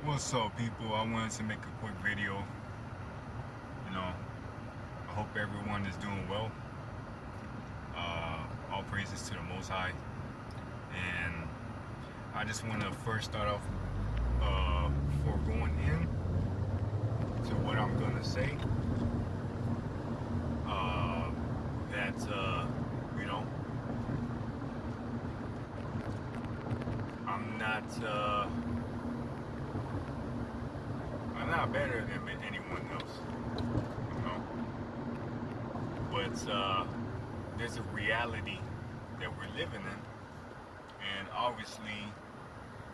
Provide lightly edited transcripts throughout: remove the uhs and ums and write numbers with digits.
What's up, people? I wanted to make a quick video. I hope everyone is doing well. All praises to the Most High. And I just want to first start off before going in to what I'm going to say. That, I'm not better than anyone else, but there's a reality that we're living in, and obviously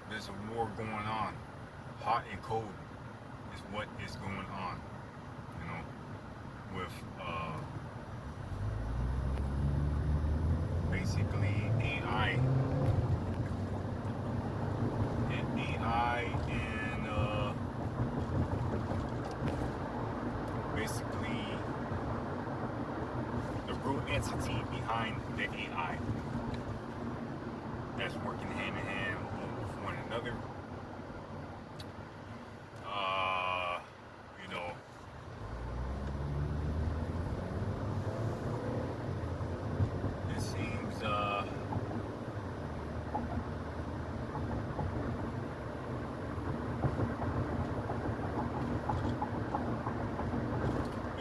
there's a war going on. Hot and cold is what is going on, with basically AI and basically the root entity behind the AI that's working hand in hand with one another.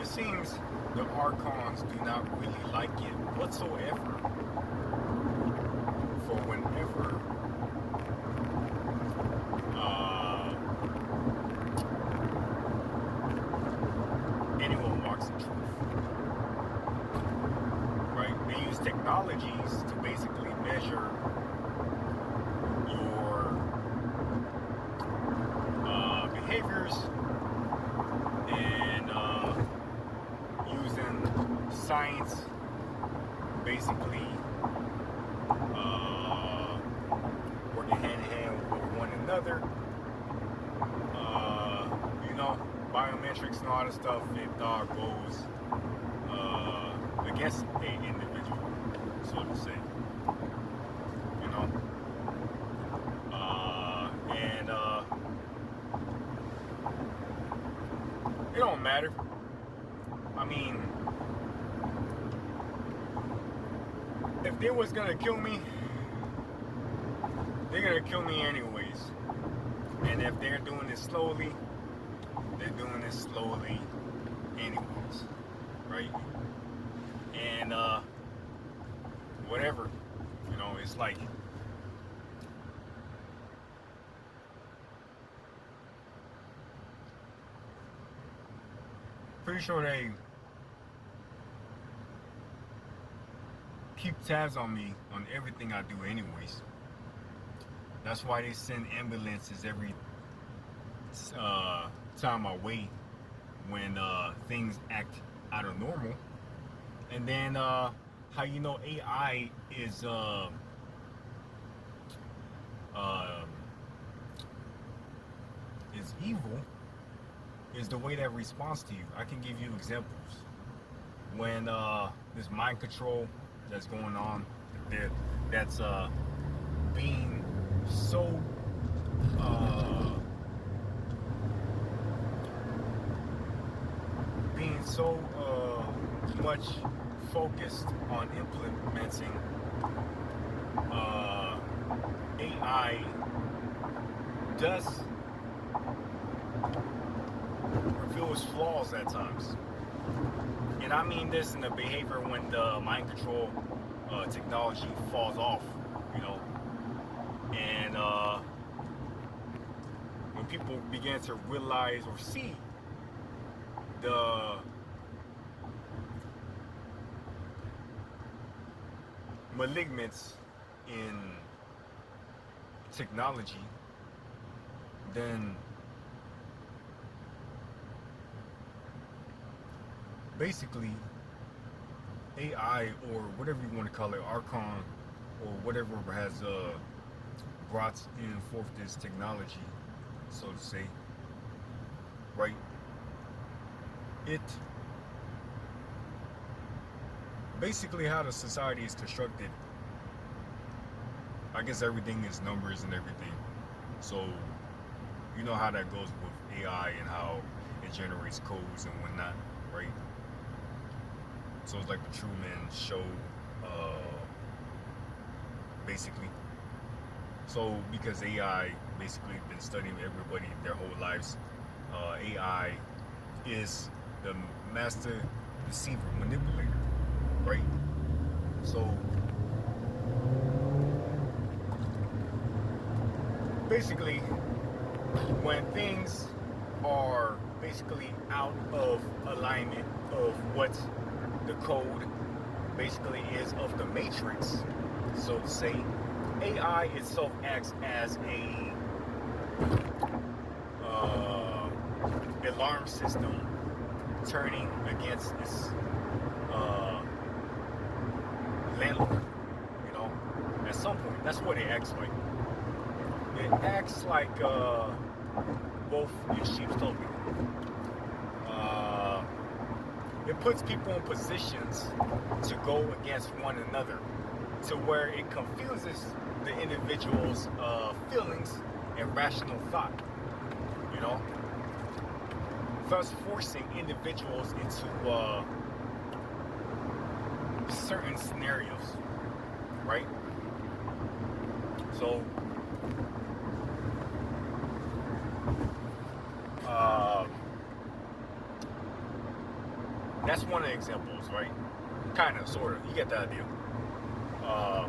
It seems the archons do not really like it whatsoever for whenever anyone walks in truth, right? They use technologies to basically measure your behaviors and using science, basically working hand in hand with one another. Biometrics and all that stuff, it goes against an individual, so to say. And it don't matter. I mean, if they was gonna kill me, they're gonna kill me anyways. And if they're doing it slowly, they're doing it slowly anyways, right? And whatever, it's like pretty sure they keep tabs on me on everything I do anyways. That's why they send ambulances every time I wait when things act out of normal. And then how AI is evil is the way that responds to you. I can give you examples when this mind control that's going on, that's being so much focused on implementing AI does reveal its flaws at times. And I mean this in the behavior when the mind control technology falls off, and when people begin to realize or see the malignance in technology, then basically AI, or whatever you want to call it, Archon, or whatever has brought in forth this technology, so to say, right? It basically, how the society is constructed, I guess everything is numbers and everything. So, You know how that goes with AI and how it generates codes and whatnot, right? So it's like the Truman Show, basically. So because AI basically been studying everybody their whole lives, AI is the master deceiver, manipulator, right? So basically, when things are basically out of alignment of what the code basically is of the matrix, so to say, AI itself acts as a alarm system turning against its uh, landlord. You know, at some point, that's what it acts like. It acts like wolf in sheep's clothing. Uh, it puts people in positions to go against one another, to where it confuses the individual's feelings and rational thought. You know, thus forcing individuals into certain scenarios, right? So that's one of the examples, right? Kind of, sort of. You get the idea.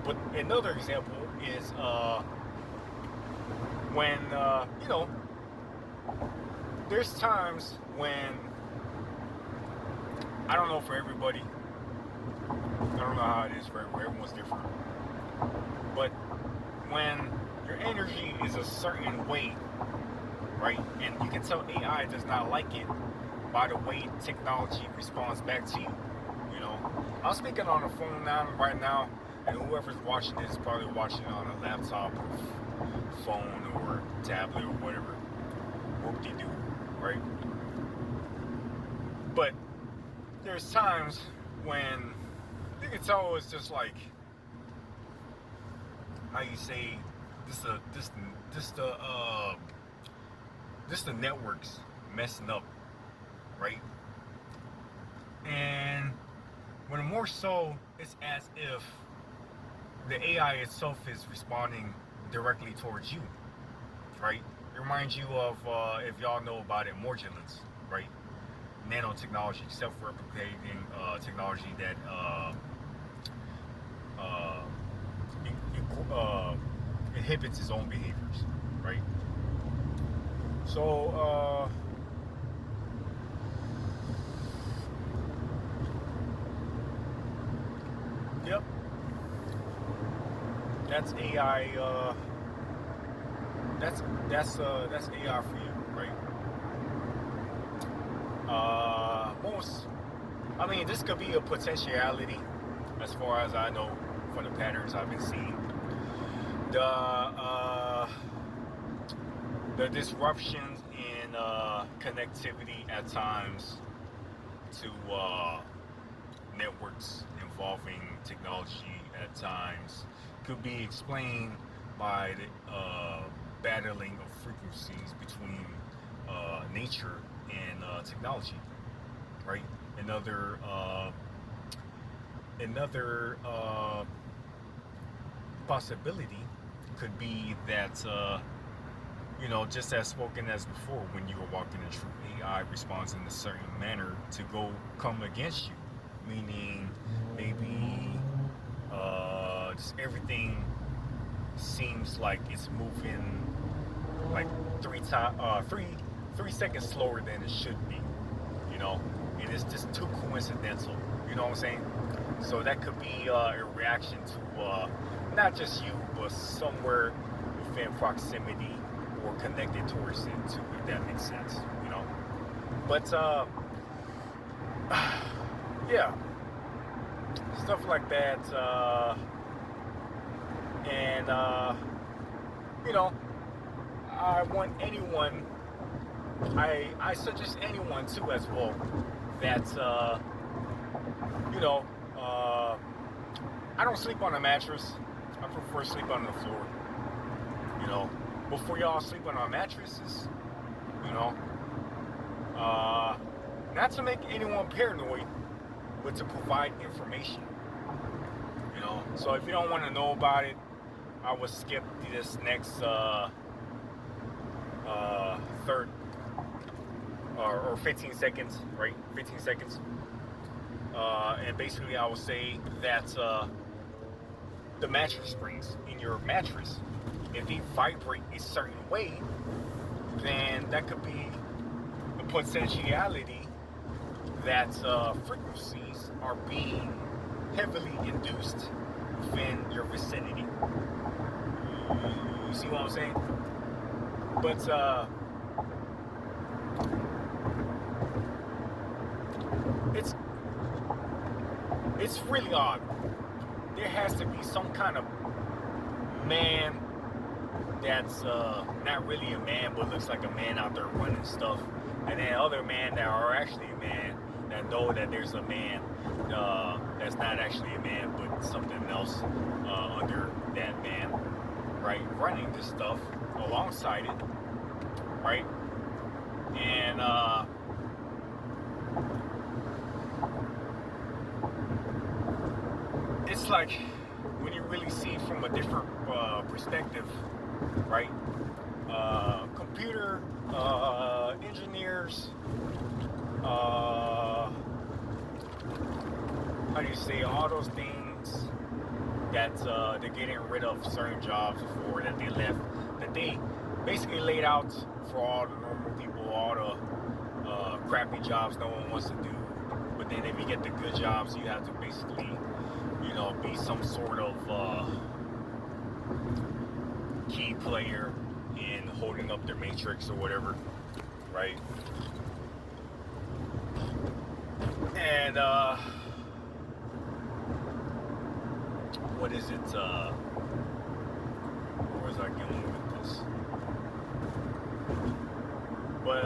But another example is when, you know, there's times when, I don't know for everybody, I don't know how it is for everyone, everyone's different. But when your energy is a certain way, right, and you can tell AI does not like it by the way technology responds back to you. You know, I'm speaking on a phone now, right now, and whoever's watching this is probably watching it on a laptop, or phone, or tablet, or whatever. Whoop-de-doo, right? But there's times when you can tell it's just like, how you say, this the networks messing up, right? And when more so, it's as if the AI itself is responding directly towards you, right? It reminds you of, if y'all know about it, modulins, right? Nanotechnology, self-replicating technology that inhibits its own behaviors, right? So, yep, that's AI. That's AI for you, right? I mean, this could be a potentiality, as far as I know, from the patterns I've been seeing. The disruptions in connectivity at times to networks involving technology at times could be explained by the battling of frequencies between nature and technology, right? Another possibility could be that you know, just as spoken as before, when you were walking in truth, AI responds in a certain manner to come against you, meaning maybe just everything seems like it's moving like 3 seconds slower than it should be, you know, and it's just too coincidental. You know what I'm saying? So that could be a reaction to not just you, but somewhere within proximity or connected towards it too, if that makes sense, you know. But yeah, stuff like that, and you know, I want anyone, I suggest anyone too as well that you know, I don't sleep on a mattress. I prefer sleep on the floor, you know. before y'all sleeping on mattresses, you know. Not to make anyone paranoid, but to provide information, you know. So if you don't want to know about it, I would skip this next third or 15 seconds, right? 15 seconds. And basically, I would say that the mattress springs in your mattress, if they vibrate a certain way, then that could be a potentiality that frequencies are being heavily induced within your vicinity. You see what I'm saying? But it's really odd. There has to be some kind of man that's not really a man but looks like a man out there running stuff, and then other men that are actually a man that know that there's a man that's not actually a man but something else under that man, right, running this stuff alongside it, right? And it's like when you really see from a different perspective, right? Computer engineers, how do you say, all those things that they're getting rid of certain jobs before that they left, that they basically laid out for all the normal people, all the crappy jobs no one wants to do. But then if you get the good jobs, you have to basically, you know, be some sort of key player in holding up their matrix or whatever, right? And what is it? Where was I going with this? But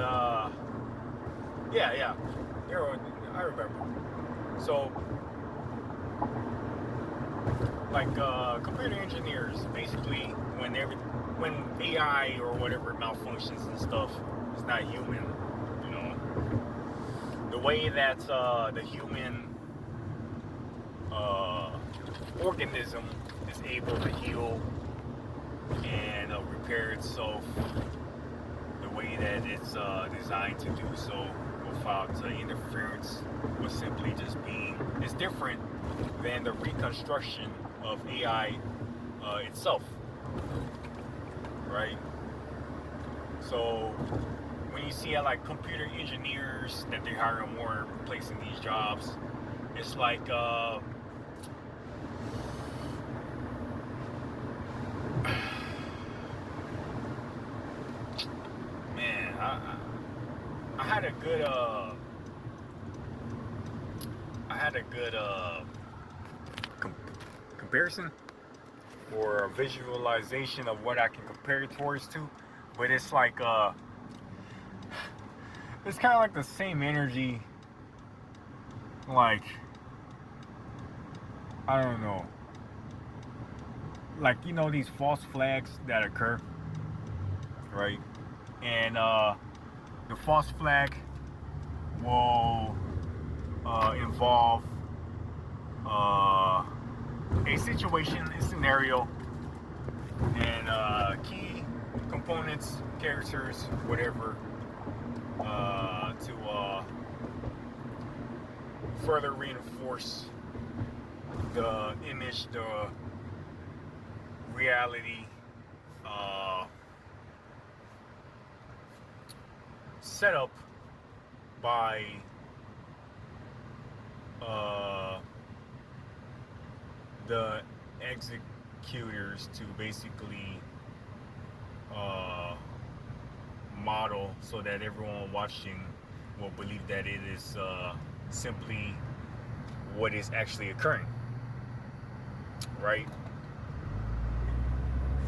yeah, I remember. So, like computer engineers, basically, when AI or whatever malfunctions and stuff, it's not human, you know. The way that the human organism is able to heal and repair itself the way that it's designed to do so without interference, but simply just being, it's different than the reconstruction of AI itself, right? So when you see like computer engineers that they're hiring more, replacing these jobs, it's like man, I had a good comparison or a visualization of what I can compare it towards to, but it's like it's kind of like the same energy, like, I don't know, like, you know, these false flags that occur, right? And the false flag will involve a situation, a scenario, and key components, characters, whatever, to further reinforce the image, the reality, set up by the executors to basically model so that everyone watching will believe that it is simply what is actually occurring, right?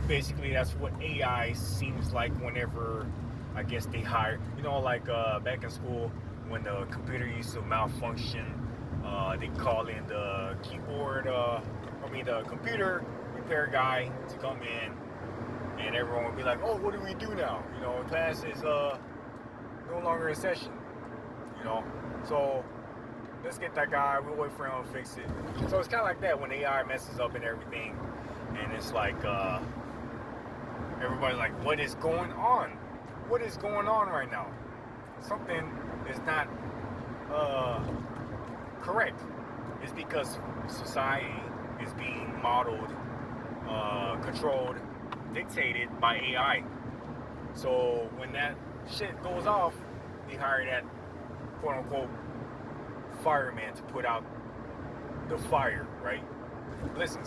Basically, that's what AI seems like whenever, I guess, they hire, you know, like back in school when the computer used to malfunction, they call in the the computer repair guy to come in and everyone would be like, "Oh, what do we do now? You know, class is no longer in session." You know, so let's get that guy. We'll wait for him to fix it. So it's kind of like that when AI messes up and everything, and it's like everybody's like, "What is going on? What is going on right now? Something is not correct." It's because society is being modeled, controlled, dictated by AI. So when that shit goes off, they hire that quote unquote fireman to put out the fire, right? Listen,